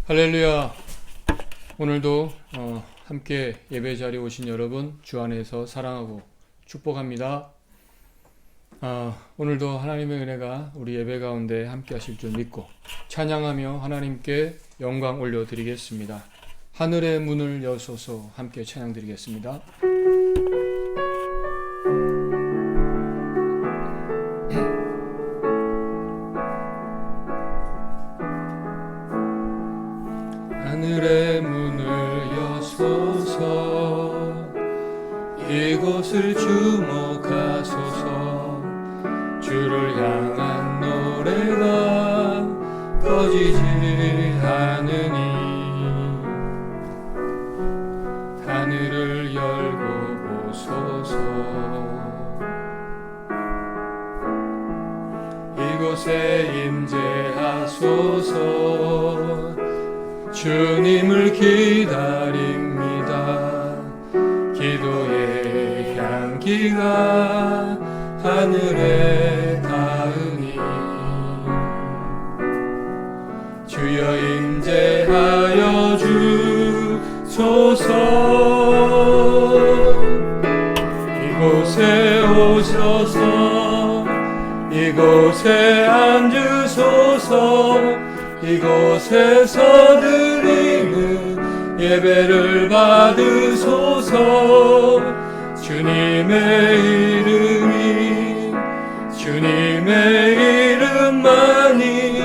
할렐루야. 오늘도 함께 예배 자리에 오신 여러분 주 안에서 사랑하고 축복합니다. 오늘도 하나님의 은혜가 우리 예배 가운데 함께 하실 줄 믿고 찬양하며 하나님께 영광 올려드리겠습니다. 하늘의 문을 여소서 함께 찬양드리겠습니다. 하늘의 문을 여소서 이곳을 주목하소서 주를 향한 노래가 꺼지지 않으니 하늘을 열고 보소서 이곳에 임재하소서 주님을 기다립니다. 기도의 향기가 하늘에 닿으니 주여 임재하여 주소서 이곳에 오셔서 이곳에 앉으소서 이곳에서 드리는 예배를 받으소서 주님의 이름만이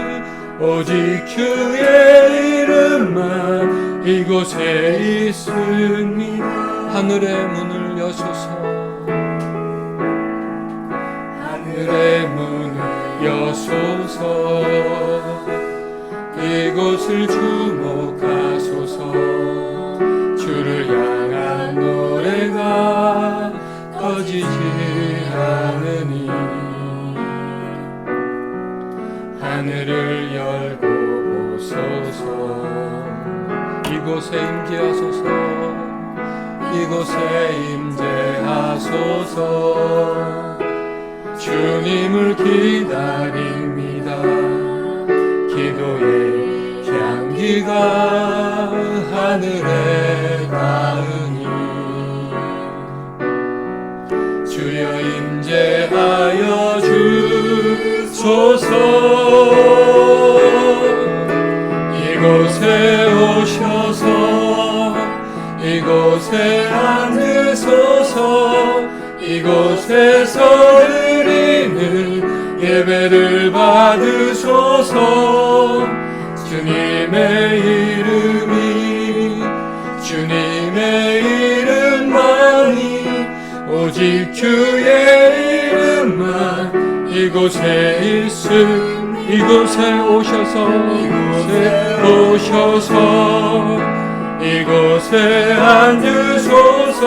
오직 주의 이름만 이곳에 있으니 하늘의 문을 여소서 하늘의 문을 여소서 이곳을 주목하소서 주를 향한 노래가 꺼지지 않으니 하늘을 열고 보소서 이곳에 임재하소서 이곳에 임재하소서 주님을 기다립니다. 기도의 향기가 하늘에 닿으니 주여 임재하여 주소서 이곳에 오셔서 이곳에 앉으소서 이곳에서 드리는 예배를 받으소서 주님의 이름만이 오직 주의 이름만 이곳에 이곳에 오셔서 이곳에 앉으소서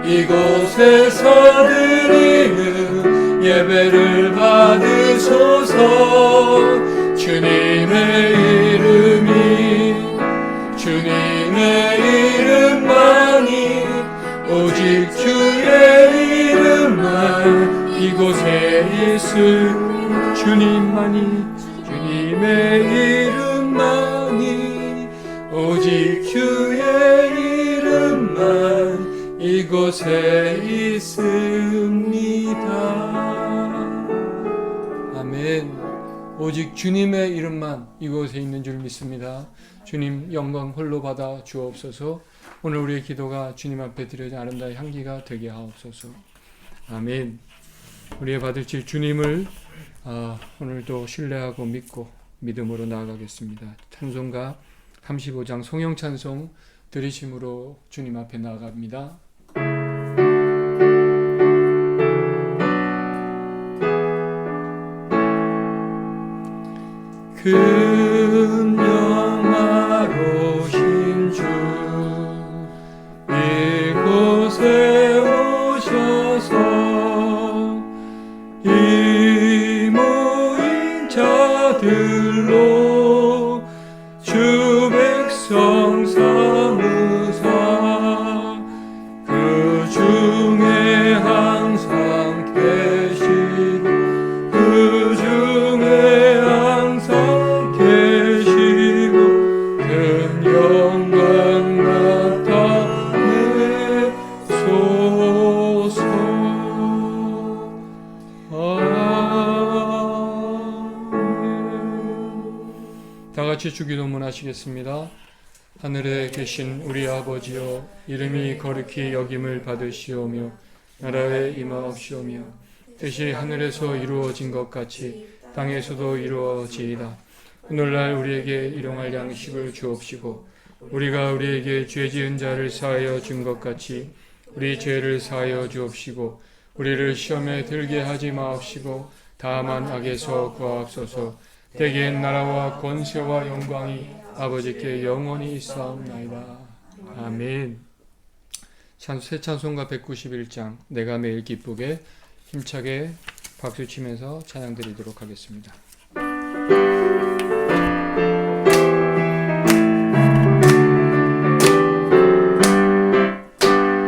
이곳에서 드리는 예배를 받으소서 주님의 이름만이 오직 주의 이름만 이곳에 있으니 주님의 이름만이 오직 주의 이름만 이곳에 있습니다. 아멘. 오직 주님의 이름만 이곳에 있는 줄 믿습니다. 주님 영광 홀로 받아 주옵소서. 오늘 우리의 기도가 주님 앞에 드려진 아름다운 향기가 되게 하옵소서. 아멘. 우리의 받을 질 주님을 오늘도 신뢰하고 믿고 믿음으로 나아가겠습니다. 찬송가 35장 송영찬송 들으심으로 주님 앞에 나아갑니다. 큰 영화로신 주 이곳에 오셔서 이 모인 자들로 주 백성 삼으사 그 중에 항상 계시고 그 중에 항상 다 같이 주기도문 하시겠습니다. 하늘에 계신 우리 아버지여, 이름이 거룩히 여김을 받으시오며 나라에 임하옵시오며 뜻이 하늘에서 이루어진 것 같이 땅에서도 이루어지이다. 오늘날 우리에게 일용할 양식을 주옵시고 우리가 우리에게 죄 지은 자를 사하여 준 것 같이 우리 죄를 사하여 주옵시고 우리를 시험에 들게 하지 마옵시고 다만 악에서 구하옵소서. 대개는 나라와 권세와 영광이 아버지께 영원히 있사옵나이다. 아멘. 새 찬송가 191장 내가 매일 기쁘게 힘차게 박수치면서 찬양 드리도록 하겠습니다.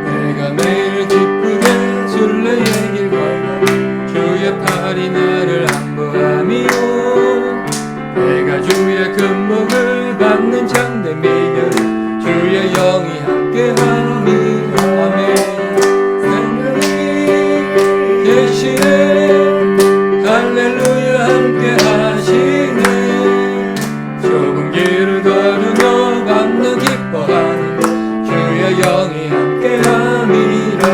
내가 매일 기쁘게 순례의 길 걸어 주의 팔이 나를 안보하며 내가 주의 금목을 받는 참된 비결 주의 영이 함께함이라. 아멘. 생명이 계시네 할렐루야 함께하시네. 좁은 길을 걸으며 만나 기뻐하는 주의 영이 함께함이라.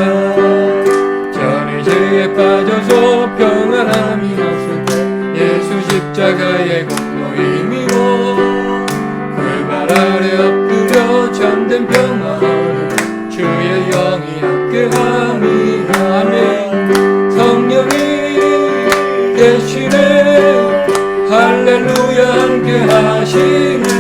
전에 죄에 빠져서 평안함이 없을 때 예수 십자가의 공로임이로 불발 아래 엎드려 참된 평화 얻는 주의 영이 함께함이라. 아멘. 성령이 계시네 할렐루야 함께하시네.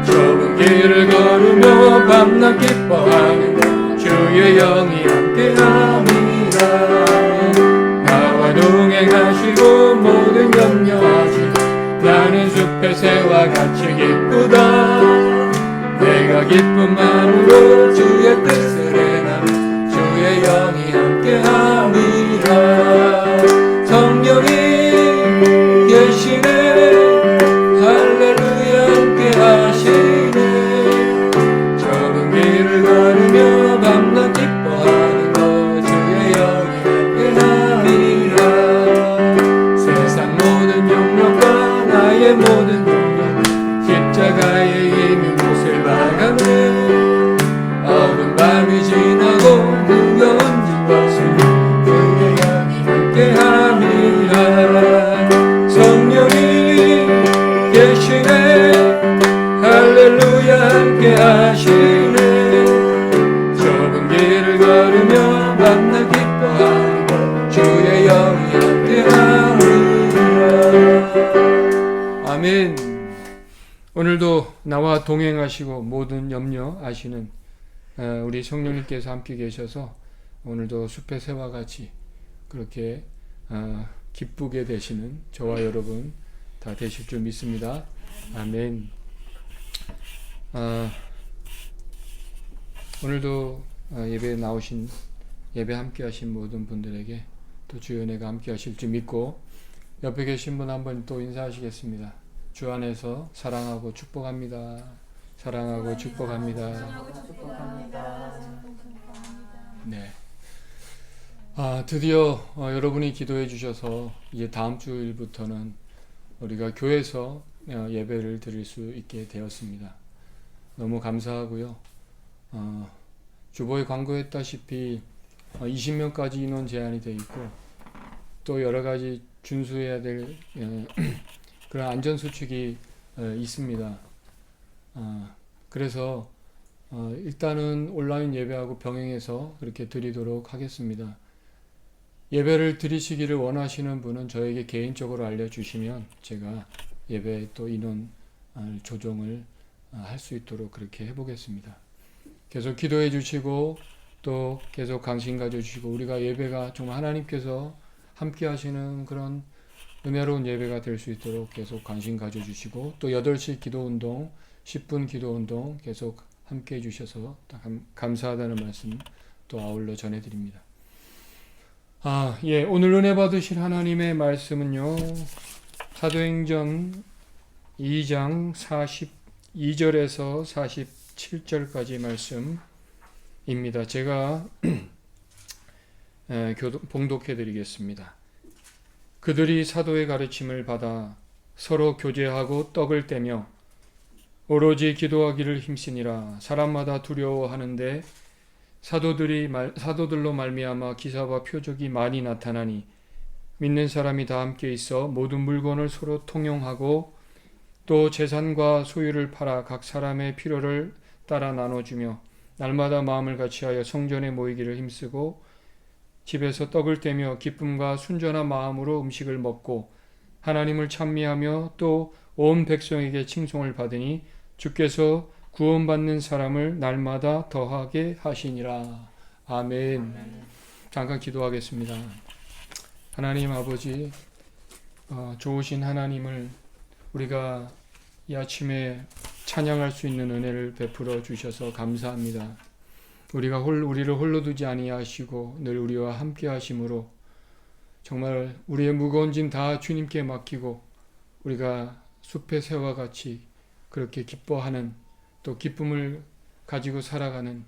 좁은 길을 걸으며 밤낮 기뻐하는 주의 영이 함께함이라. 나와 동행하시고 모든 염려하시고 나는 숲의 새와 같이 기쁘다. 내가 기쁜 마음으로 주의 뜻을 행하는 주의 영이 함께함이라. 성령이 계시네 할렐루야 함께하시네. 좁은 길을 걸으며 밤낮 기뻐하는 것 주의 영이 함께함이라. 세상 모든 욕망과 나의 모든 욕망 십자가의 힘이 못을 박아내. 어두운 밤이 지나고 무거운 것은 주의 영이 함께함이라. 성령이 계시네 할렐루야 함께하시네. 좁은 길을 걸으며 만나 기뻐하는 주의 영이 함께함이라. 아멘. 오늘도 나와 동행하시고 모든 염려 아시는 우리 성령님께서 함께 계셔서 오늘도 숲의 새와 같이 그렇게 기쁘게 되시는 저와 여러분 다 되실 줄 믿습니다. 아멘. 오늘도 예배에 나오신 예배 함께 하신 모든 분들에게 또 주의 은혜가 함께 하실 줄 믿고 옆에 계신 분 한번 또 인사하시겠습니다. 주 안에서 사랑하고 축복합니다. 사랑하고 축복합니다. 네. 드디어 여러분이 기도해 주셔서 이제 다음 주일부터는 우리가 교회에서 예배를 드릴 수 있게 되었습니다. 너무 감사하고요. 주보에 광고했다시피 20명까지 인원 제한이 되어 있고 또 여러 가지 준수해야 될 그런 안전수칙이 있습니다. 그래서 일단은 온라인 예배하고 병행해서 그렇게 드리도록 하겠습니다. 예배를 드리시기를 원하시는 분은 저에게 개인적으로 알려주시면 제가 예배 또 인원 조정을 할 수 있도록 그렇게 해보겠습니다. 계속 기도해 주시고 또 계속 관심 가져주시고 우리가 예배가 정말 하나님께서 함께 하시는 그런 은혜로운 예배가 될 수 있도록 계속 관심 가져주시고 또 8시 기도운동 10분 기도운동 계속 함께 해주셔서 감사하다는 말씀 또 아울러 전해드립니다. 오늘 은혜 받으실 하나님의 말씀은요, 사도행전 2장 42절에서 47절까지 말씀입니다. 제가 봉독해 드리겠습니다. 그들이 사도의 가르침을 받아 서로 교제하고 떡을 떼며 오로지 기도하기를 힘쓰니라. 사람마다 두려워하는데 사도들로 말미암아 기사와 표적이 많이 나타나니 믿는 사람이 다 함께 있어 모든 물건을 서로 통용하고 또 재산과 소유를 팔아 각 사람의 필요를 따라 나눠주며 날마다 마음을 같이하여 성전에 모이기를 힘쓰고 집에서 떡을 떼며 기쁨과 순전한 마음으로 음식을 먹고 하나님을 찬미하며 또 온 백성에게 칭송을 받으니 주께서 구원받는 사람을 날마다 더하게 하시니라. 아멘. 잠깐 기도하겠습니다. 하나님 아버지, 좋으신 하나님을 우리가 이 아침에 찬양할 수 있는 은혜를 베풀어 주셔서 감사합니다. 우리를 홀로 두지 아니하시고 늘 우리와 함께 하심으로 정말 우리의 무거운 짐 다 주님께 맡기고 우리가 숲의 새와 같이 그렇게 기뻐하는 또 기쁨을 가지고 살아가는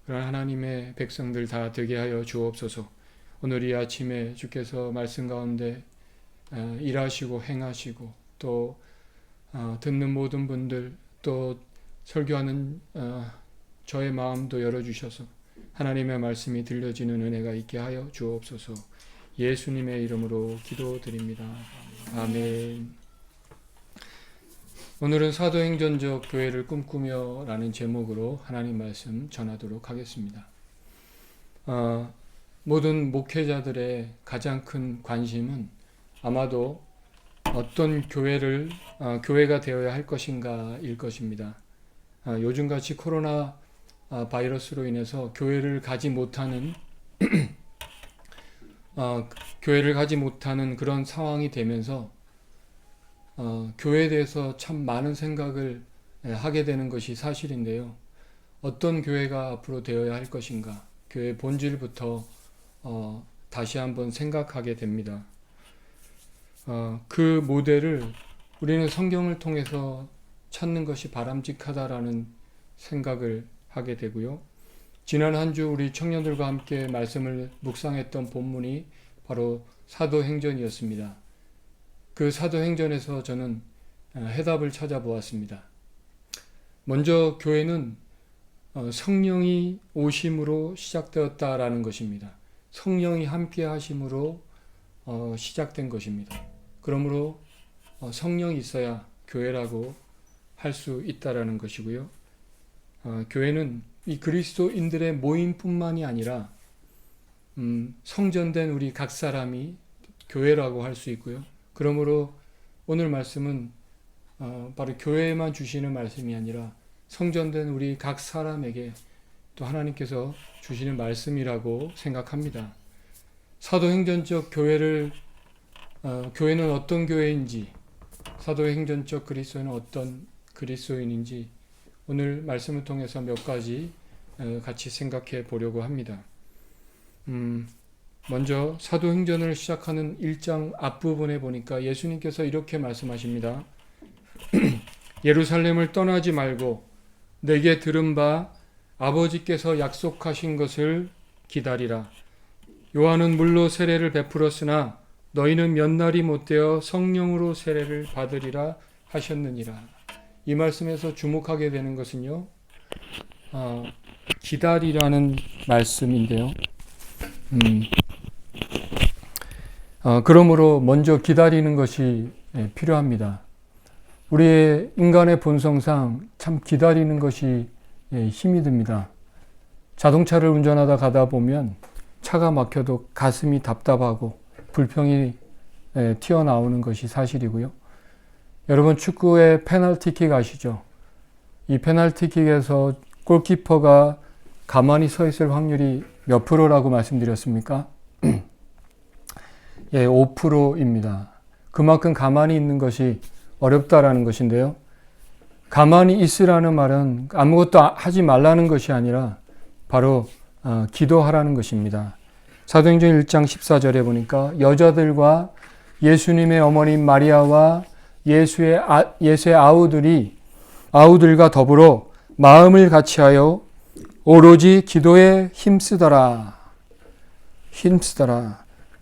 그런 하나님의 백성들 다 되게 하여 주옵소서. 오늘 이 아침에 주께서 말씀 가운데 일하시고 행하시고 또 듣는 모든 분들 또 설교하는 저의 마음도 열어주셔서 하나님의 말씀이 들려지는 은혜가 있게 하여 주옵소서. 예수님의 이름으로 기도드립니다. 아멘. 오늘은 사도행전적 교회를 꿈꾸며 라는 제목으로 하나님 말씀 전하도록 하겠습니다. 모든 목회자들의 가장 큰 관심은 아마도 어떤 교회가 되어야 할 것인가 일 것입니다. 요즘같이 코로나 바이러스로 인해서 교회를 가지 못하는 그런 상황이 되면서 교회에 대해서 참 많은 생각을 하게 되는 것이 사실인데요. 어떤 교회가 앞으로 되어야 할 것인가, 교회의 본질부터 다시 한번 생각하게 됩니다. 그 모델을 우리는 성경을 통해서 찾는 것이 바람직하다라는 생각을 하게 되고요. 지난 한 주 우리 청년들과 함께 말씀을 묵상했던 본문이 바로 사도행전이었습니다. 그 사도행전에서 저는 해답을 찾아보았습니다. 먼저 교회는 성령이 오심으로 시작되었다라는 것입니다. 성령이 함께 하심으로 시작된 것입니다. 그러므로 성령이 있어야 교회라고 할 수 있다라는 것이고요. 교회는 이 그리스도인들의 모임뿐만이 아니라 성전된 우리 각 사람이 교회라고 할 수 있고요. 그러므로 오늘 말씀은 바로 교회에만 주시는 말씀이 아니라 성전된 우리 각 사람에게 또 하나님께서 주시는 말씀이라고 생각합니다. 사도행전적 교회는 어떤 교회인지, 사도행전적 그리스도인은 어떤 그리스도인인지 오늘 말씀을 통해서 몇 가지 같이 생각해 보려고 합니다. 먼저 사도행전을 시작하는 1장 앞부분에 보니까 예수님께서 이렇게 말씀하십니다. 예루살렘을 떠나지 말고 내게 들은 바 아버지께서 약속하신 것을 기다리라. 요한은 물로 세례를 베풀었으나 너희는 몇 날이 못되어 성령으로 세례를 받으리라 하셨느니라. 이 말씀에서 주목하게 되는 것은요, 기다리라는 말씀인데요. 그러므로 먼저 기다리는 것이 필요합니다. 우리의 인간의 본성상 참 기다리는 것이 힘이 듭니다. 자동차를 운전하다 가다 보면 차가 막혀도 가슴이 답답하고 불평이 튀어나오는 것이 사실이고요. 여러분 축구의 페널티킥 아시죠? 이 페널티킥에서 골키퍼가 가만히 서 있을 확률이 몇 프로라고 말씀드렸습니까? 예, 5%입니다. 그만큼 가만히 있는 것이 어렵다라는 것인데요. 가만히 있으라는 말은 아무것도 하지 말라는 것이 아니라 바로 기도하라는 것입니다. 사도행전 1장 14절에 보니까 여자들과 예수님의 어머님 마리아와 예수의 아우들과 더불어 마음을 같이하여 오로지 기도에 힘쓰더라.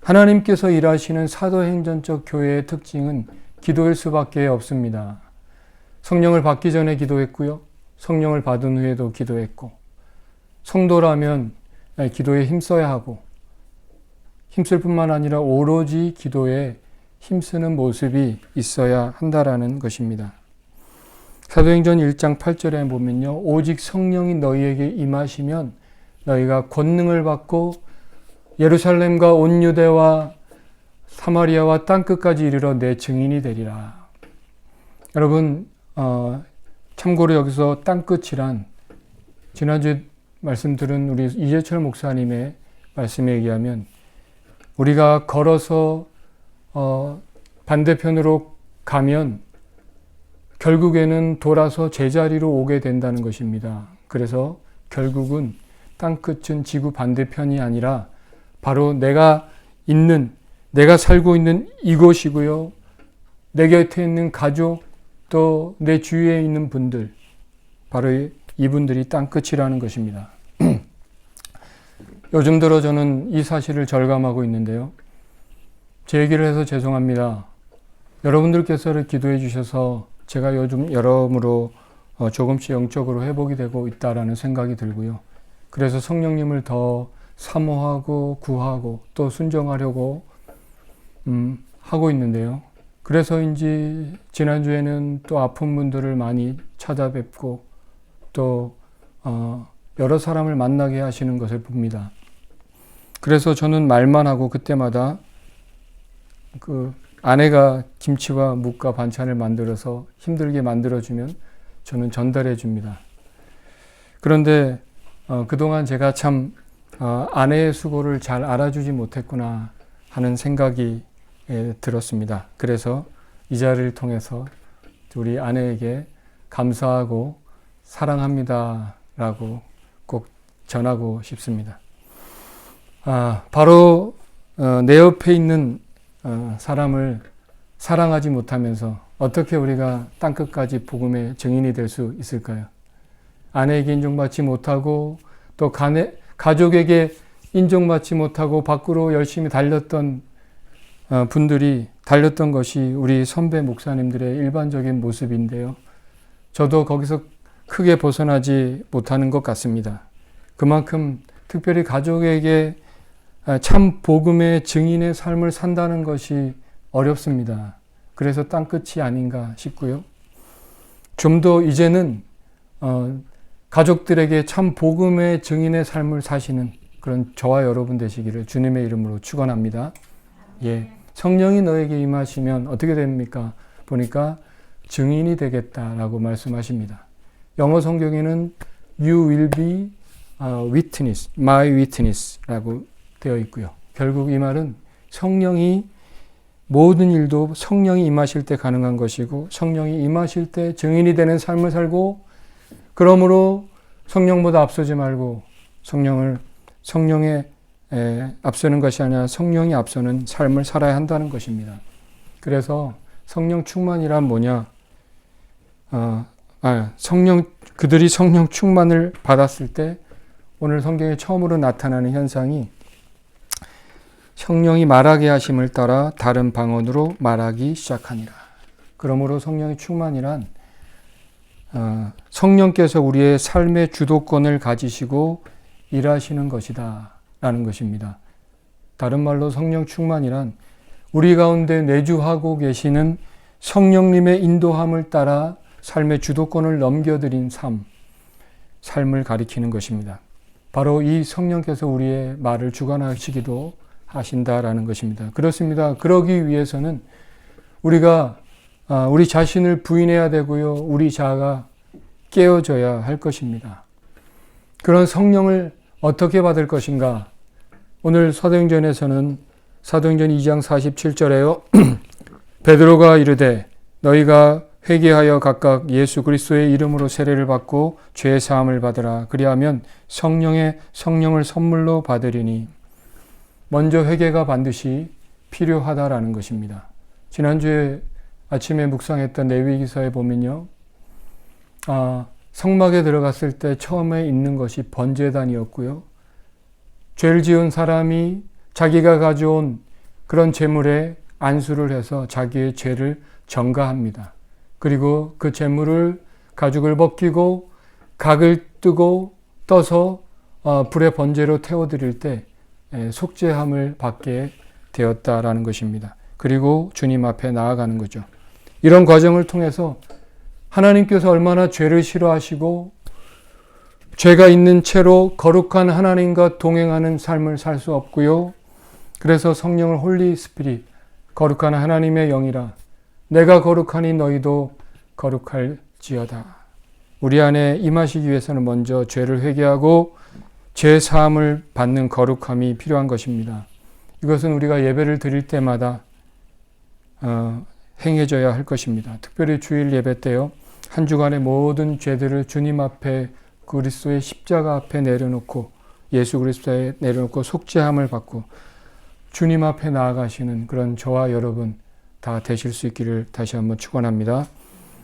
하나님께서 일하시는 사도행전적 교회의 특징은 기도일 수밖에 없습니다. 성령을 받기 전에 기도했고요. 성령을 받은 후에도 기도했고, 성도라면 기도에 힘써야 하고, 힘쓸 뿐만 아니라 오로지 기도에 힘쓰는 모습이 있어야 한다라는 것입니다. 사도행전 1장 8절에 보면요. 오직 성령이 너희에게 임하시면 너희가 권능을 받고 예루살렘과 온 유대와 사마리아와 땅끝까지 이르러 내 증인이 되리라. 여러분, 참고로 여기서 땅끝이란 지난주에 말씀 들은 우리 이재철 목사님의 말씀에 의하면 우리가 걸어서 반대편으로 가면 결국에는 돌아서 제자리로 오게 된다는 것입니다. 그래서 결국은 땅끝은 지구 반대편이 아니라 바로 내가 살고 있는 이곳이고요. 내 곁에 있는 가족, 또 내 주위에 있는 분들, 바로 이분들이 땅끝이라는 것입니다. 요즘 들어 저는 이 사실을 절감하고 있는데요. 제 얘기를 해서 죄송합니다. 여러분들께서 기도해 주셔서 제가 요즘 여러모로 조금씩 영적으로 회복이 되고 있다라는 생각이 들고요. 그래서 성령님을 더 사모하고 구하고 또 순종하려고 하고 있는데요. 그래서인지 지난주에는 또 아픈 분들을 많이 찾아뵙고 또 여러 사람을 만나게 하시는 것을 봅니다. 그래서 저는 말만 하고 그때마다 그 아내가 김치와 묵과 반찬을 만들어서 힘들게 만들어주면 저는 전달해 줍니다. 그런데 그동안 제가 참 아내의 수고를 잘 알아주지 못했구나 하는 생각이 들었습니다. 그래서 이 자리를 통해서 우리 아내에게 감사하고 사랑합니다 라고 꼭 전하고 싶습니다. 바로 내 옆에 있는 사람을 사랑하지 못하면서 어떻게 우리가 땅끝까지 복음의 증인이 될 수 있을까요? 아내에게 인정받지 못하고 또 가족에게 인정받지 못하고 밖으로 열심히 달렸던 분들이 달렸던 것이 우리 선배 목사님들의 일반적인 모습인데요. 저도 거기서 크게 벗어나지 못하는 것 같습니다. 그만큼 특별히 가족에게 참 복음의 증인의 삶을 산다는 것이 어렵습니다. 그래서 땅끝이 아닌가 싶고요. 좀 더 이제는 가족들에게 참 복음의 증인의 삶을 사시는 그런 저와 여러분 되시기를 주님의 이름으로 축원합니다. 예, 성령이 너에게 임하시면 어떻게 됩니까? 보니까 증인이 되겠다라고 말씀하십니다. 영어 성경에는 You will be witness, my witness라고 되어 있고요. 결국 이 말은 성령이 모든 일도 성령이 임하실 때 가능한 것이고 성령이 임하실 때 증인이 되는 삶을 살고 그러므로 성령보다 앞서지 말고 성령에 앞서는 것이 아니라 성령이 앞서는 삶을 살아야 한다는 것입니다. 그래서 성령 충만이란 뭐냐? 그들이 성령 충만을 받았을 때 오늘 성경에 처음으로 나타나는 현상이 성령이 말하게 하심을 따라 다른 방언으로 말하기 시작하니라. 그러므로 성령의 충만이란 성령께서 우리의 삶의 주도권을 가지시고 일하시는 것이다 라는 것입니다. 다른 말로 성령 충만이란 우리 가운데 내주하고 계시는 성령님의 인도함을 따라 삶의 주도권을 넘겨드린 삶을 가리키는 것입니다. 바로 이 성령께서 우리의 말을 주관하시기도 하신다라는 것입니다. 그렇습니다. 그러기 위해서는 우리가 우리 자신을 부인해야 되고요. 우리 자아가 깨어져야 할 것입니다. 그런 성령을 어떻게 받을 것인가? 오늘 사도행전에서는 사도행전 2장 47절에요. 베드로가 이르되 너희가 회개하여 각각 예수 그리스도의 이름으로 세례를 받고 죄 사함을 받으라. 그리하면 성령을 선물로 받으리니. 먼저 회개가 반드시 필요하다라는 것입니다. 지난주에 아침에 묵상했던 레위기서에 보면요. 성막에 들어갔을 때 처음에 있는 것이 번제단이었고요. 죄를 지은 사람이 자기가 가져온 그런 제물에 안수를 해서 자기의 죄를 정가합니다. 그리고 그 재물을 가죽을 벗기고 각을 뜨고 떠서 불의 번제로 태워드릴 때 속죄함을 받게 되었다라는 것입니다. 그리고 주님 앞에 나아가는 거죠. 이런 과정을 통해서 하나님께서 얼마나 죄를 싫어하시고 죄가 있는 채로 거룩한 하나님과 동행하는 삶을 살 수 없고요. 그래서 성령을 홀리 스피릿, 거룩한 하나님의 영이라 내가 거룩하니 너희도 거룩할지어다. 우리 안에 임하시기 위해서는 먼저 죄를 회개하고 죄 사함을 받는 거룩함이 필요한 것입니다. 이것은 우리가 예배를 드릴 때마다 행해져야 할 것입니다. 특별히 주일 예배 때요. 한 주간의 모든 죄들을 주님 앞에 그리스도의 십자가 앞에 내려놓고 예수 그리스도에 내려놓고 속죄함을 받고 주님 앞에 나아가시는 그런 저와 여러분 다 되실 수 있기를 다시 한번 축원합니다.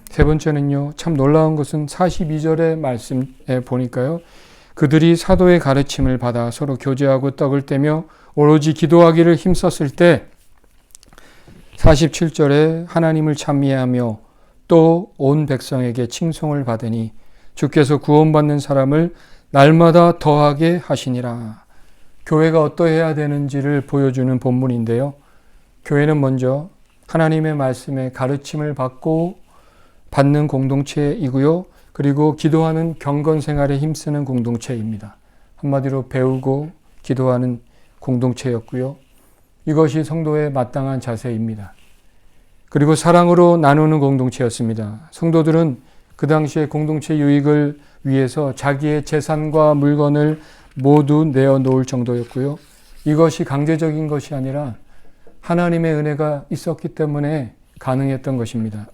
세 번째는요. 참 놀라운 것은 42절의 말씀에 보니까요. 그들이 사도의 가르침을 받아 서로 교제하고 떡을 떼며 오로지 기도하기를 힘썼을 때 47절에 하나님을 찬미하며 또 온 백성에게 칭송을 받으니 주께서 구원받는 사람을 날마다 더하게 하시니라. 교회가 어떠해야 되는지를 보여주는 본문인데요. 교회는 먼저 하나님의 말씀에 가르침을 받는 공동체이고요. 그리고 기도하는 경건 생활에 힘쓰는 공동체입니다. 한마디로 배우고 기도하는 공동체였고요. 이것이 성도의 마땅한 자세입니다. 그리고 사랑으로 나누는 공동체였습니다. 성도들은 그 당시에 공동체 유익을 위해서 자기의 재산과 물건을 모두 내어놓을 정도였고요. 이것이 강제적인 것이 아니라 하나님의 은혜가 있었기 때문에 가능했던 것입니다.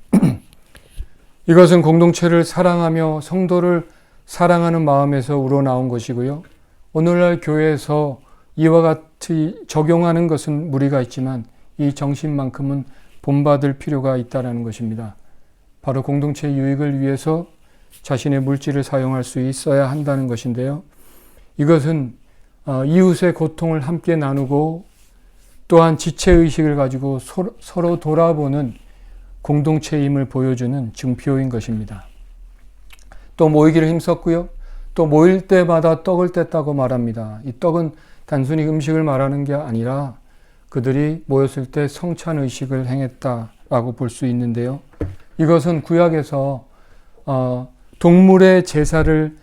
이것은 공동체를 사랑하며 성도를 사랑하는 마음에서 우러나온 것이고요. 오늘날 교회에서 이와 같이 적용하는 것은 무리가 있지만 이 정신만큼은 본받을 필요가 있다는 것입니다. 바로 공동체 유익을 위해서 자신의 물질을 사용할 수 있어야 한다는 것인데요. 이것은 이웃의 고통을 함께 나누고 또한 지체의식을 가지고 서로 돌아보는 공동체임을 보여주는 증표인 것입니다. 또 모이기를 힘썼고요. 또 모일 때마다 떡을 뗐다고 말합니다. 이 떡은 단순히 음식을 말하는 게 아니라 그들이 모였을 때 성찬의식을 행했다라고 볼 수 있는데요. 이것은 구약에서 동물의 제사를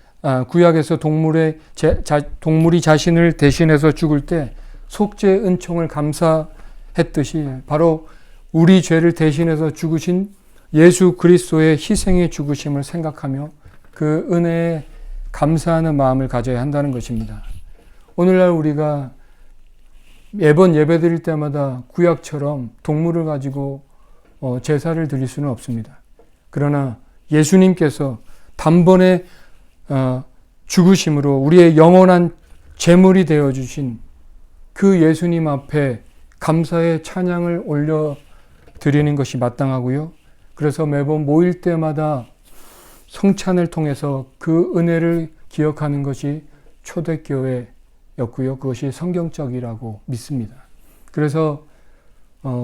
구약에서 동물이 자신을 대신해서 죽을 때 속죄 은총을 감사했듯이 바로 우리 죄를 대신해서 죽으신 예수 그리스도의 희생의 죽으심을 생각하며 그 은혜에 감사하는 마음을 가져야 한다는 것입니다. 오늘날 우리가 매번 예배 드릴 때마다 구약처럼 동물을 가지고 제사를 드릴 수는 없습니다. 그러나 예수님께서 단번에 죽으심으로 우리의 영원한 제물이 되어주신 그 예수님 앞에 감사의 찬양을 올려드리는 것이 마땅하고요. 그래서 매번 모일 때마다 성찬을 통해서 그 은혜를 기억하는 것이 초대교회였고요. 그것이 성경적이라고 믿습니다. 그래서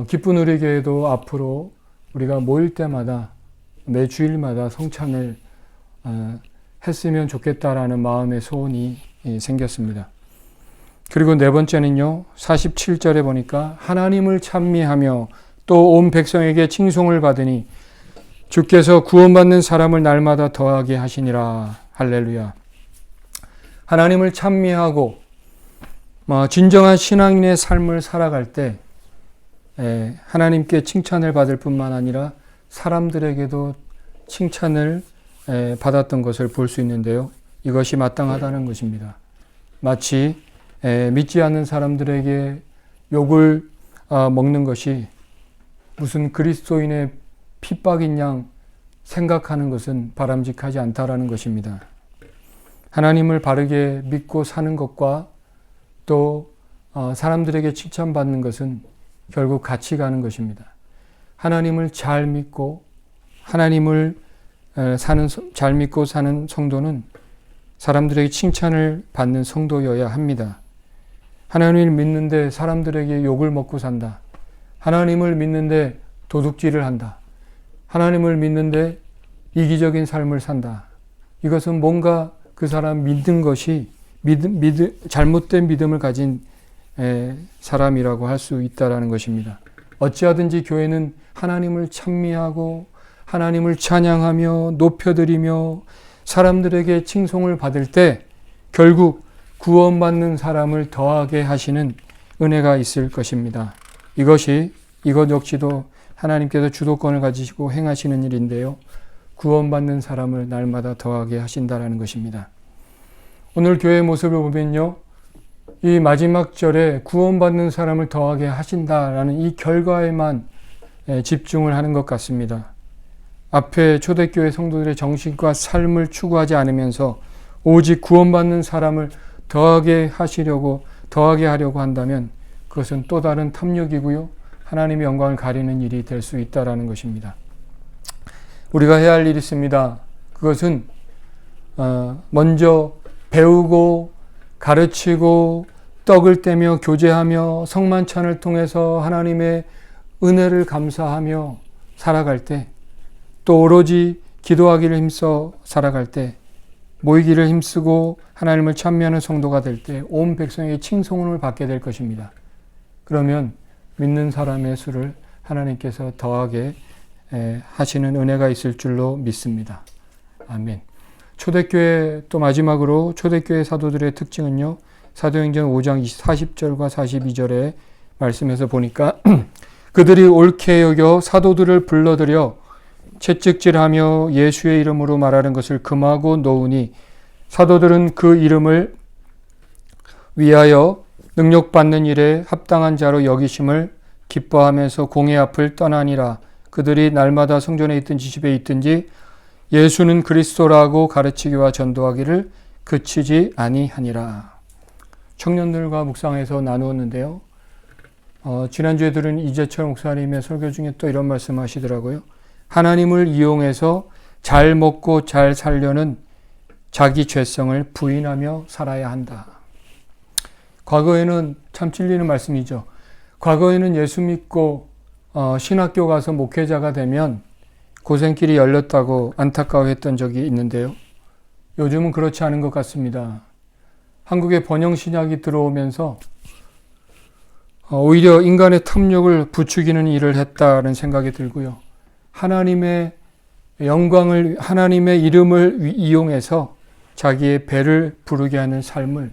기쁜 우리교회도 앞으로 우리가 모일 때마다 매 주일마다 성찬을 했으면 좋겠다라는 마음의 소원이 생겼습니다. 그리고 네 번째는요. 47절에 보니까 하나님을 찬미하며 또 온 백성에게 칭송을 받으니 주께서 구원받는 사람을 날마다 더하게 하시니라. 할렐루야. 하나님을 찬미하고 진정한 신앙인의 삶을 살아갈 때 하나님께 칭찬을 받을 뿐만 아니라 사람들에게도 칭찬을 받았던 것을 볼 수 있는데요. 이것이 마땅하다는 것입니다. 마치 믿지 않는 사람들에게 욕을 먹는 것이 무슨 그리스도인의 핍박인 양 생각하는 것은 바람직하지 않다라는 것입니다. 하나님을 바르게 믿고 사는 것과 또 사람들에게 칭찬받는 것은 결국 같이 가는 것입니다. 하나님을 잘 믿고 잘 믿고 사는 성도는 사람들에게 칭찬을 받는 성도여야 합니다. 하나님을 믿는데 사람들에게 욕을 먹고 산다. 하나님을 믿는데 도둑질을 한다. 하나님을 믿는데 이기적인 삶을 산다. 이것은 뭔가 그 사람 믿는 것이 잘못된 믿음을 가진 사람이라고 할 수 있다라는 것입니다. 어찌하든지 교회는 하나님을 찬미하고 하나님을 찬양하며 높여드리며 사람들에게 칭송을 받을 때 결국 구원받는 사람을 더하게 하시는 은혜가 있을 것입니다. 이것 역시도 하나님께서 주도권을 가지시고 행하시는 일인데요. 구원받는 사람을 날마다 더하게 하신다라는 것입니다. 오늘 교회의 모습을 보면요. 이 마지막 절에 구원받는 사람을 더하게 하신다라는 이 결과에만 집중을 하는 것 같습니다. 앞에 초대교회 성도들의 정신과 삶을 추구하지 않으면서 오직 구원받는 사람을 더하게 하려고 한다면 그것은 또 다른 탐욕이고요. 하나님의 영광을 가리는 일이 될 수 있다라는 것입니다. 우리가 해야 할 일이 있습니다. 그것은 먼저 배우고 가르치고 떡을 떼며 교제하며 성만찬을 통해서 하나님의 은혜를 감사하며 살아갈 때, 또 오로지 기도하기를 힘써 살아갈 때, 모이기를 힘쓰고 하나님을 찬미하는 성도가 될 때 온 백성에게 칭송을 받게 될 것입니다. 그러면 믿는 사람의 수를 하나님께서 더하게 하시는 은혜가 있을 줄로 믿습니다. 아멘. 초대교회, 또 마지막으로 초대교회 사도들의 특징은요. 사도행전 5장 40절과 42절의 말씀에서 보니까 그들이 옳게 여겨 사도들을 불러들여 채찍질하며 예수의 이름으로 말하는 것을 금하고 놓으니 사도들은 그 이름을 위하여 능력받는 일에 합당한 자로 여기심을 기뻐하면서 공회 앞을 떠나니라. 그들이 날마다 성전에 있든지 집에 있든지 예수는 그리스도라고 가르치기와 전도하기를 그치지 아니하니라. 청년들과 묵상에서 나누었는데요. 지난주에 들은 이재철 목사님의 설교 중에 또 이런 말씀 하시더라고요. 하나님을 이용해서 잘 먹고 잘 살려는 자기 죄성을 부인하며 살아야 한다. 과거에는 참 찔리는 말씀이죠. 과거에는 예수 믿고 신학교 가서 목회자가 되면 고생길이 열렸다고 안타까워했던 적이 있는데요. 요즘은 그렇지 않은 것 같습니다. 한국에 번영신약이 들어오면서 오히려 인간의 탐욕을 부추기는 일을 했다는 생각이 들고요. 하나님의 영광을, 하나님의 이름을 이용해서 자기의 배를 부르게 하는 삶을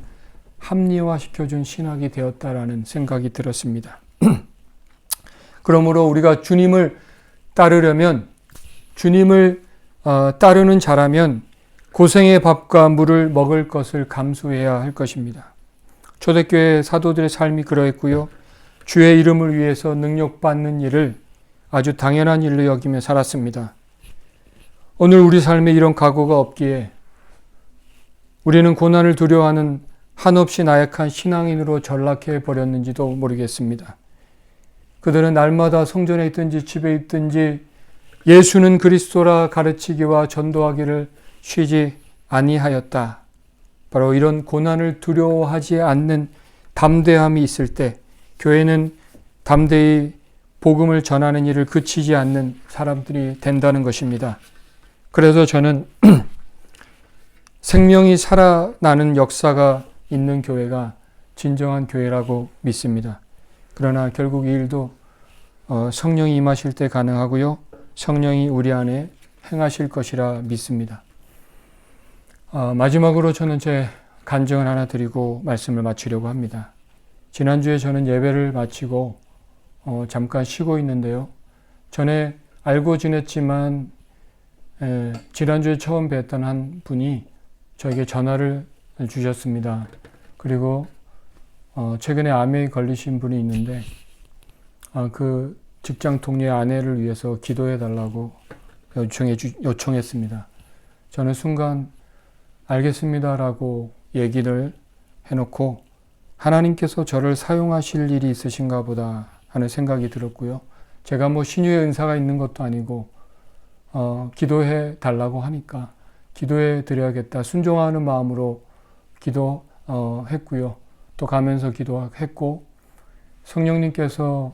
합리화시켜준 신학이 되었다라는 생각이 들었습니다. 그러므로 우리가 주님을 따르려면, 주님을 따르는 자라면 고생의 밥과 물을 먹을 것을 감수해야 할 것입니다. 초대교회 사도들의 삶이 그러했고요. 주의 이름을 위해서 능력받는 일을 아주 당연한 일로 여기며 살았습니다. 오늘 우리 삶에 이런 각오가 없기에 우리는 고난을 두려워하는 한없이 나약한 신앙인으로 전락해 버렸는지도 모르겠습니다. 그들은 날마다 성전에 있든지 집에 있든지 예수는 그리스도라 가르치기와 전도하기를 쉬지 아니하였다. 바로 이런 고난을 두려워하지 않는 담대함이 있을 때 교회는 담대히 복음을 전하는 일을 그치지 않는 사람들이 된다는 것입니다. 그래서 저는 생명이 살아나는 역사가 있는 교회가 진정한 교회라고 믿습니다. 그러나 결국 이 일도 성령이 임하실 때 가능하고요. 성령이 우리 안에 행하실 것이라 믿습니다. 마지막으로 저는 제 간증을 하나 드리고 말씀을 마치려고 합니다. 지난주에 저는 예배를 마치고 잠깐 쉬고 있는데요. 전에 알고 지냈지만 지난주에 처음 뵀던 한 분이 저에게 전화를 주셨습니다. 그리고 최근에 암에 걸리신 분이 있는데 그 직장 동료의 아내를 위해서 기도해 달라고 요청했습니다. 저는 순간 알겠습니다라고 얘기를 해놓고 하나님께서 저를 사용하실 일이 있으신가 보다 하는 생각이 들었고요. 제가 뭐 신유의 은사가 있는 것도 아니고 기도해 달라고 하니까 기도해 드려야겠다. 순종하는 마음으로 기도했고요. 또 가면서 기도했고 성령님께서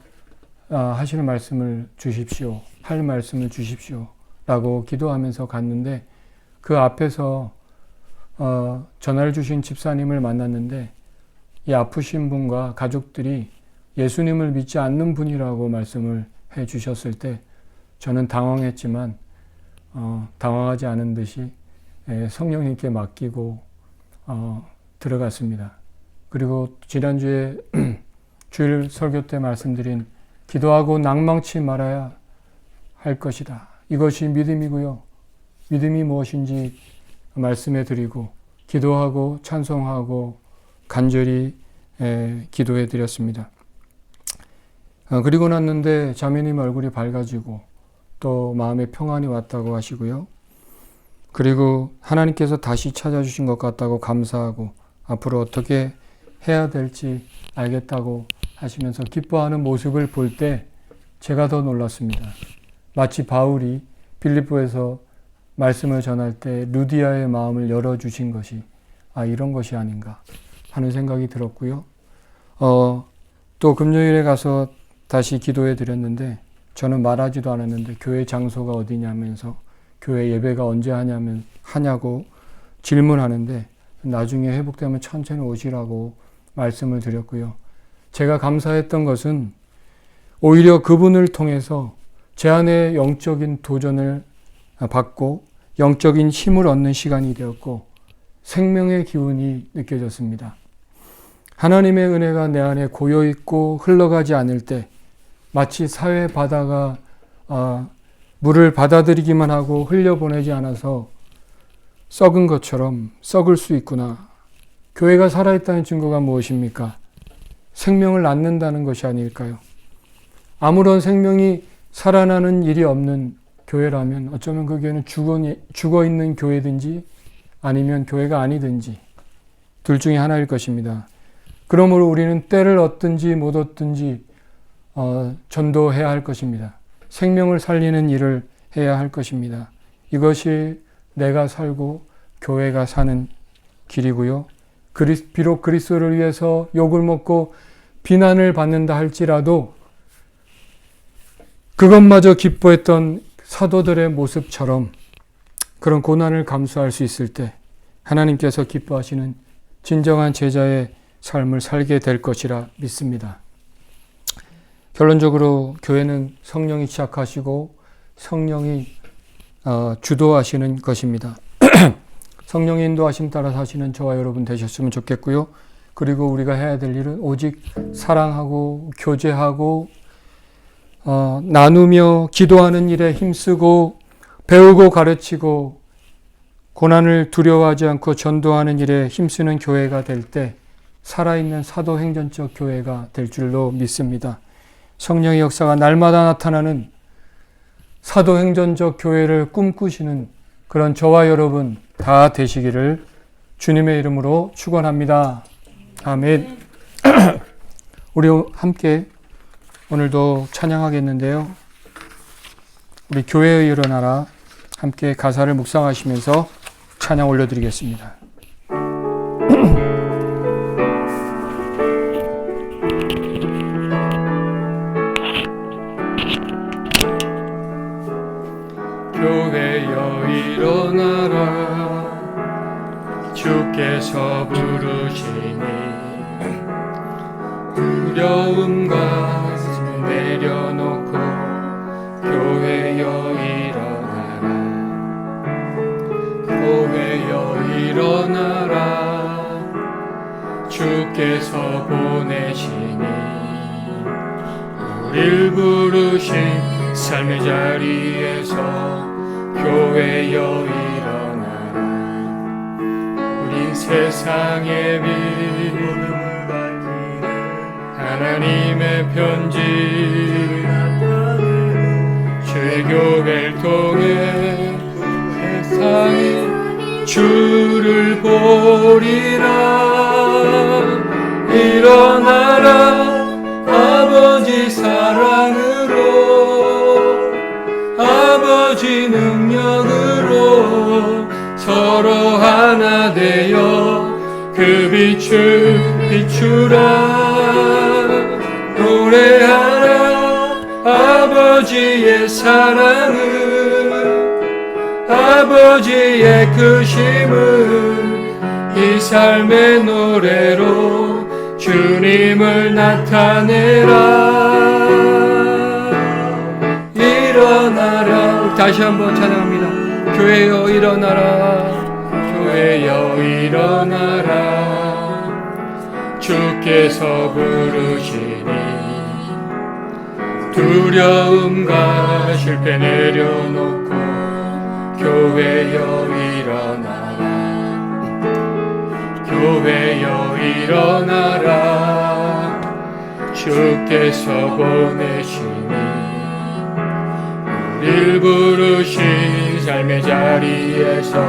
하시는 말씀을 주십시오. 할 말씀을 주십시오 라고 기도하면서 갔는데, 그 앞에서 전화를 주신 집사님을 만났는데, 이 아프신 분과 가족들이 예수님을 믿지 않는 분이라고 말씀을 해 주셨을 때 저는 당황했지만 당황하지 않은 듯이 성령님께 맡기고 들어갔습니다. 그리고 지난주에 주일 설교 때 말씀드린 기도하고 낭망치 말아야 할 것이다. 이것이 믿음이고요. 믿음이 무엇인지 말씀해 드리고 기도하고 찬송하고 간절히 기도해 드렸습니다. 그리고 났는데 자매님 얼굴이 밝아지고 또 마음에 평안이 왔다고 하시고요. 그리고 하나님께서 다시 찾아주신 것 같다고 감사하고 앞으로 어떻게 해야 될지 알겠다고 하시면서 기뻐하는 모습을 볼 때 제가 더 놀랐습니다. 마치 바울이 빌립보에서 말씀을 전할 때 루디아의 마음을 열어주신 것이 이런 것이 아닌가 하는 생각이 들었고요. 또 금요일에 가서 다시 기도해 드렸는데 저는 말하지도 않았는데 교회 장소가 어디냐면서 교회 예배가 언제 하냐고 질문하는데 나중에 회복되면 천천히 오시라고 말씀을 드렸고요. 제가 감사했던 것은 오히려 그분을 통해서 제 안에 영적인 도전을 받고 영적인 힘을 얻는 시간이 되었고 생명의 기운이 느껴졌습니다. 하나님의 은혜가 내 안에 고여있고 흘러가지 않을 때 마치 사회 바다가 물을 받아들이기만 하고 흘려보내지 않아서 썩은 것처럼 썩을 수 있구나. 교회가 살아있다는 증거가 무엇입니까? 생명을 낳는다는 것이 아닐까요? 아무런 생명이 살아나는 일이 없는 교회라면 어쩌면 그 교회는 죽어있는 교회든지 아니면 교회가 아니든지 둘 중에 하나일 것입니다. 그러므로 우리는 때를 얻든지 못 얻든지 전도해야 할 것입니다. 생명을 살리는 일을 해야 할 것입니다. 이것이 내가 살고 교회가 사는 길이고요. 비록 그리스도를 위해서 욕을 먹고 비난을 받는다 할지라도 그것마저 기뻐했던 사도들의 모습처럼 그런 고난을 감수할 수 있을 때 하나님께서 기뻐하시는 진정한 제자의 삶을 살게 될 것이라 믿습니다. 결론적으로 교회는 성령이 시작하시고 성령이 주도하시는 것입니다. 성령의 인도하심 따라 사시는 저와 여러분 되셨으면 좋겠고요. 그리고 우리가 해야 될 일은 오직 사랑하고 교제하고 나누며 기도하는 일에 힘쓰고 배우고 가르치고 고난을 두려워하지 않고 전도하는 일에 힘쓰는 교회가 될 때 살아있는 사도행전적 교회가 될 줄로 믿습니다. 성령의 역사가 날마다 나타나는 사도행전적 교회를 꿈꾸시는 그런 저와 여러분 다 되시기를 주님의 이름으로 축원합니다. 아멘. 우리 함께 오늘도 찬양하겠는데요. 우리 교회에 일어나라 함께 가사를 묵상하시면서 찬양 올려드리겠습니다. 교회여 일어나라 주께서 부르시니 두려움과 내려놓고 교회여 일어나라 교회여 일어나라 주께서 보내시니 우릴 부르신 삶의 자리에서 교회여 일어나라 우린 세상의 빛 하나님의 편지 주의 교회를 통해 세상이 주를 보리라 일어나라 아버지 사랑으로 아버지 능력으로 서로 하나 되어 그 빛을 비추라 노래하라 아버지 아버지의 사랑을, 아버지의 크심을 이 삶의 노래로 주님을 나타내라. 일어나라. 다시 한번 찬양합니다. 교회여 일어나라. 교회여 일어나라. 주께서 부르시니 두려움과 실패 내려놓고 교회여 일어나라. 교회여 일어나라. 주께서 보내시니 우릴 부르신 삶의 자리에서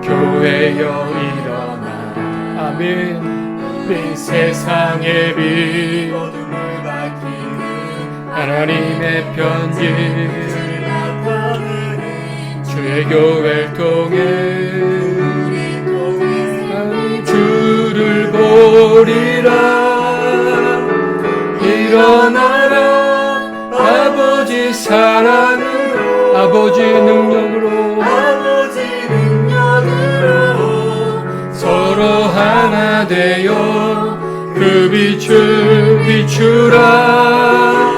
교회여 일어나라. 아멘. 이 세상의 빛 어둠을 밝히는 하나님의 편지 주의 교회를 통해 주를 보리라. 일어나라. 아버지 사랑으로, 아버지 능력으로, 서로 하나 되어 그 빛을 비추라.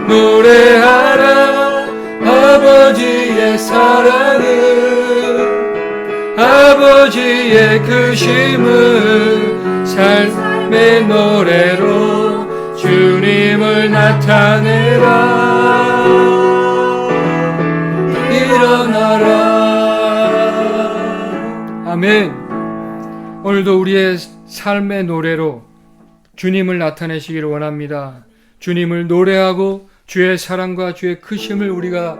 노래하라. 아버지의 사랑을, 아버지의 크심을 삶의 노래로 주님을 나타내라. 일어나라. 아멘. 오늘도 우리의 삶의 노래로 주님을 나타내시기를 원합니다. 주님을 노래하고 주의 사랑과 주의 크심을 우리가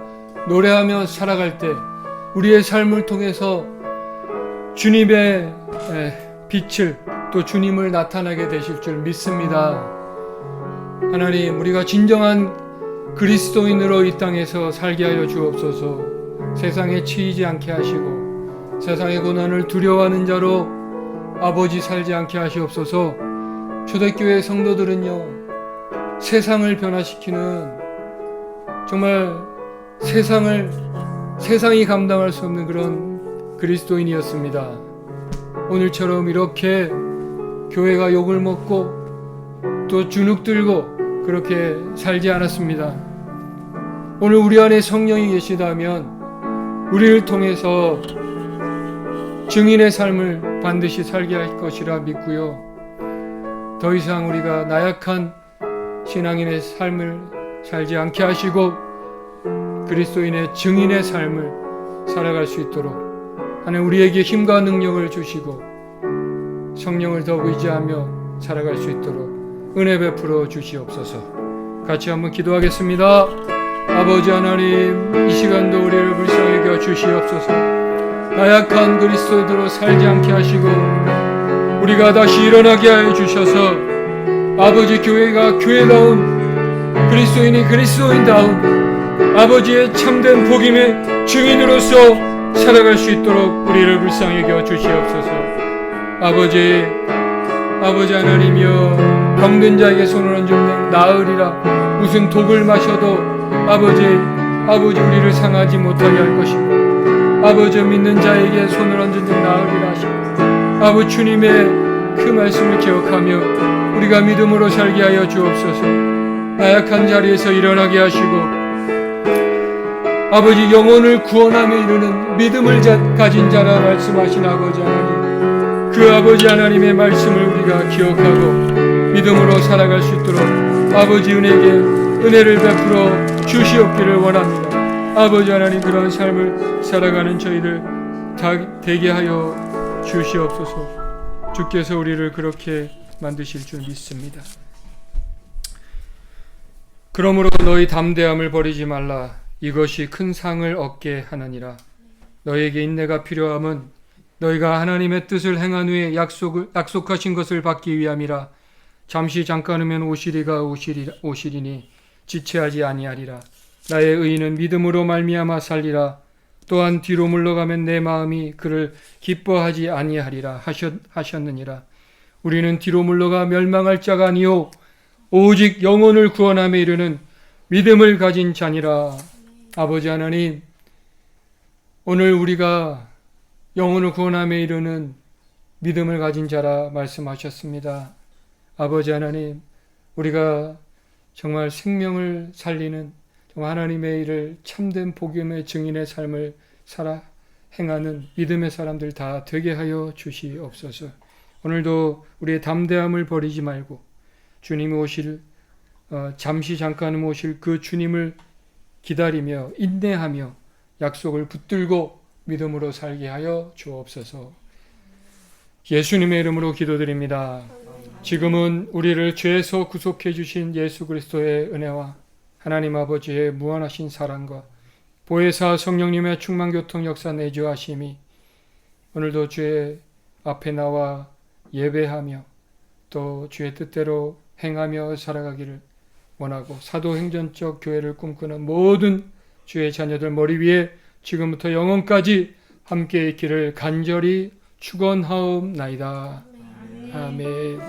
노래하며 살아갈 때 우리의 삶을 통해서 주님의 빛을 또 주님을 나타나게 되실 줄 믿습니다. 하나님, 우리가 진정한 그리스도인으로 이 땅에서 살게 하여 주옵소서. 세상에 치이지 않게 하시고 세상의 고난을 두려워하는 자로 아버지 살지 않게 하시옵소서. 초대교회 성도들은요, 세상을 변화시키는 정말 세상이 감당할 수 없는 그런 그리스도인이었습니다. 오늘처럼 이렇게 교회가 욕을 먹고 또 주눅 들고 그렇게 살지 않았습니다. 오늘 우리 안에 성령이 계시다면 우리를 통해서 증인의 삶을 반드시 살게 할 것이라 믿고요. 더 이상 우리가 나약한 신앙인의 삶을 살지 않게 하시고 그리스도인의 증인의 삶을 살아갈 수 있도록 하나님 우리에게 힘과 능력을 주시고 성령을 더 의지하며 살아갈 수 있도록 은혜 베풀어 주시옵소서. 같이 한번 기도하겠습니다. 아버지 하나님, 이 시간도 우리를 불쌍히 여겨 주시옵소서. 나약한 그리스도인으로 살지 않게 하시고 우리가 다시 일어나게 하여 주셔서 아버지 교회가 교회다운 그리스도인이 그리스도인다운 아버지의 참된 복음의 증인으로서 살아갈 수 있도록 우리를 불쌍히 여겨 주시옵소서. 아버지 하나님이여, 병든 자에게 손을 얹으면 나으리라. 무슨 독을 마셔도 아버지 우리를 상하지 못하게 할 것이고 아버지 믿는 자에게 손을 얹은 자 나으리라 하시고 아버지 주님의 그 말씀을 기억하며 우리가 믿음으로 살게 하여 주옵소서. 나약한 자리에서 일어나게 하시고 아버지 영혼을 구원하며 이루는 믿음을 가진 자라 말씀하신 아버지 하나님, 그 아버지 하나님의 말씀을 우리가 기억하고 믿음으로 살아갈 수 있도록 아버지 은혜를 베풀어 주시옵기를 원합니다. 아버지 하나님, 그런 삶을 살아가는 저희들 다 되게 하여 주시옵소서. 주께서 우리를 그렇게 만드실 줄 믿습니다. 그러므로 너희 담대함을 버리지 말라. 이것이 큰 상을 얻게 하느니라. 너에게 인내가 필요함은 너희가 하나님의 뜻을 행한 후에 약속하신 것을 받기 위함이라. 잠깐이면 오시리니 지체하지 아니하리라. 나의 의인은 믿음으로 말미암아 살리라. 또한 뒤로 물러가면 내 마음이 그를 기뻐하지 아니하리라 하셨느니라. 우리는 뒤로 물러가 멸망할 자가 아니요 오직 영혼을 구원함에 이르는 믿음을 가진 자니라. 아버지 하나님, 오늘 우리가 영혼을 구원함에 이르는 믿음을 가진 자라 말씀하셨습니다. 아버지 하나님, 우리가 정말 생명을 살리는 정말 하나님의 일을 참된 복음의 증인의 삶을 살아 행하는 믿음의 사람들 다 되게 하여 주시옵소서. 오늘도 우리의 담대함을 버리지 말고 주님이 오실 잠시 잠깐 오실 그 주님을 기다리며 인내하며 약속을 붙들고 믿음으로 살게 하여 주옵소서. 예수님의 이름으로 기도드립니다. 지금은 우리를 죄에서 구속해 주신 예수 그리스도의 은혜와 하나님 아버지의 무한하신 사랑과 보혜사 성령님의 충만교통 역사 내주하심이 오늘도 주의 앞에 나와 예배하며 또 주의 뜻대로 행하며 살아가기를 원하고 사도행전적 교회를 꿈꾸는 모든 주의 자녀들 머리 위에 지금부터 영원까지 함께 있기를 간절히 축원하옵나이다. 아멘.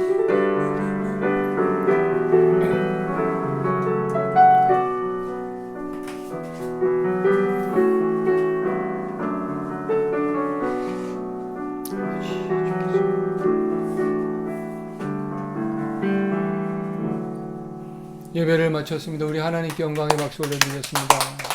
예배를 마쳤습니다. 우리 하나님께 영광의 박수 올려드리겠습니다.